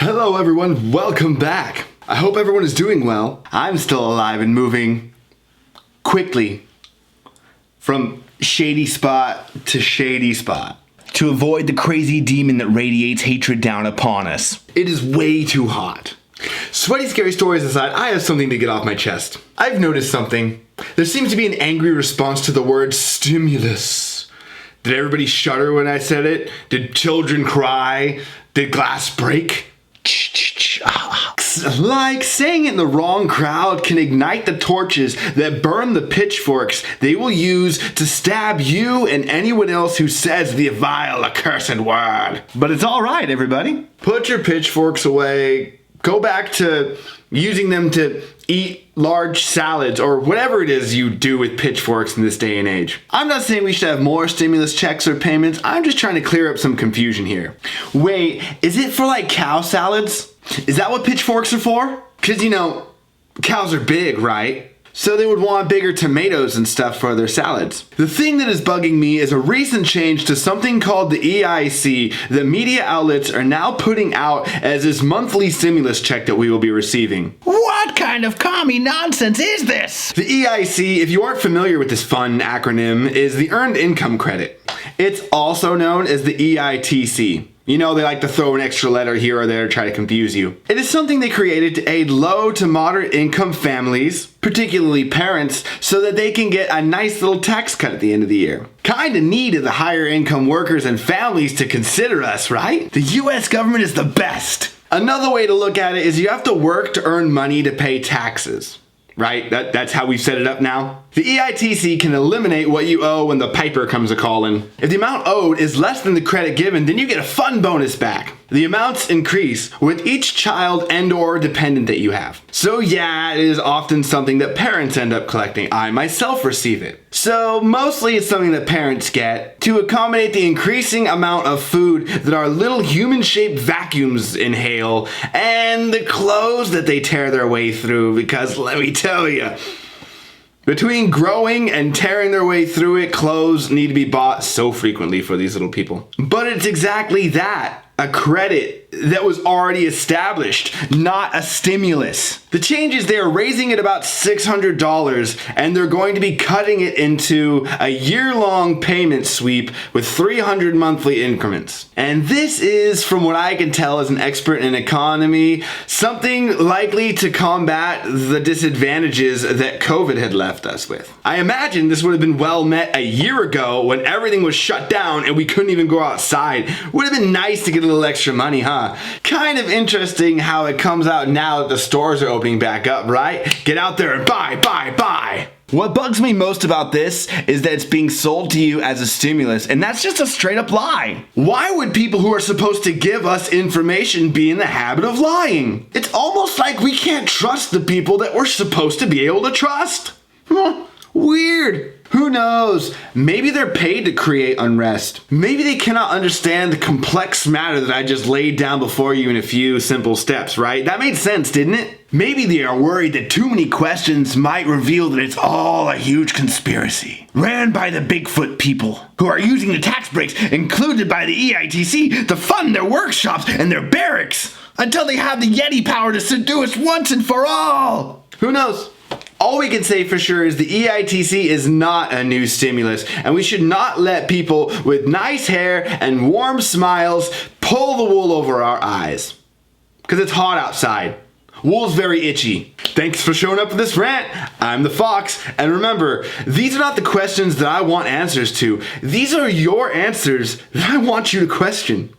Hello everyone, welcome back. I hope everyone is doing well. I'm still alive and moving quickly from shady spot to shady spot to avoid the crazy demon that radiates hatred down upon us. It is way too hot. Sweaty scary stories aside, I have something to get off my chest. I've noticed something. There seems to be an angry response to the word stimulus. Did everybody shudder when I said it? Did children cry? Did glass break? Like saying it in the wrong crowd can ignite the torches that burn the pitchforks they will use to stab you and anyone else who says the vile, accursed word. But it's all right, everybody. Put your pitchforks away. Go back to using them to eat large salads or whatever it is you do with pitchforks in this day and age. I'm not saying we should have more stimulus checks or payments. I'm just trying to clear up some confusion here. Wait, is it for like cow salads? Is that what pitchforks are for? Because, you know, cows are big, right? So they would want bigger tomatoes and stuff for their salads. The thing that is bugging me is a recent change to something called the EITC that media outlets are now putting out as this monthly stimulus check that we will be receiving. What kind of commie nonsense is this? The EITC, if you aren't familiar with this fun acronym, is the Earned Income Credit. It's also known as the EITC. You know, they like to throw an extra letter here or there to try to confuse you. It is something they created to aid low to moderate income families, particularly parents, so that they can get a nice little tax cut at the end of the year. Kinda neat of the higher income workers and families to consider us, right? The US government is the best. Another way to look at it is you have to work to earn money to pay taxes. Right? That's how we've set it up now. The EITC can eliminate what you owe when the piper comes a-calling. If the amount owed is less than the credit given, then you get a fun bonus back. The amounts increase with each child and or dependent that you have. So yeah, it is often something that parents end up collecting. I myself receive it. So mostly it's something that parents get to accommodate the increasing amount of food that our little human-shaped vacuums inhale and the clothes that they tear their way through, because let me tell you, between growing and tearing their way through it, clothes need to be bought so frequently for these little people. But it's exactly that. A credit that was already established, not a stimulus. The change is they are raising it about $600 and they're going to be cutting it into a year-long payment sweep with 300 monthly increments. And this is, from what I can tell as an expert in economy, something likely to combat the disadvantages that COVID had left us with. I imagine this would have been well met a year ago when everything was shut down and we couldn't even go outside. Would have been nice to get a little extra money, huh? Kind of interesting how it comes out now that the stores are opening back up, right? Get out there and buy. What bugs me most about this is that it's being sold to you as a stimulus, and that's just a straight up lie. Why would people who are supposed to give us information be in the habit of lying? It's almost like we can't trust the people that we're supposed to be able to trust. Weird. Who knows? Maybe they're paid to create unrest. Maybe they cannot understand the complex matter that I just laid down before you in a few simple steps, right? That made sense, didn't it? Maybe they are worried that too many questions might reveal that it's all a huge conspiracy ran by the Bigfoot people who are using the tax breaks included by the EITC to fund their workshops and their barracks until they have the Yeti power to subdue us once and for all. Who knows? All we can say for sure is the EITC is not a new stimulus, and we should not let people with nice hair and warm smiles pull the wool over our eyes. Because it's hot outside. Wool's very itchy. Thanks for showing up for this rant. I'm the Fox, and remember, these are not the questions that I want answers to. These are your answers that I want you to question.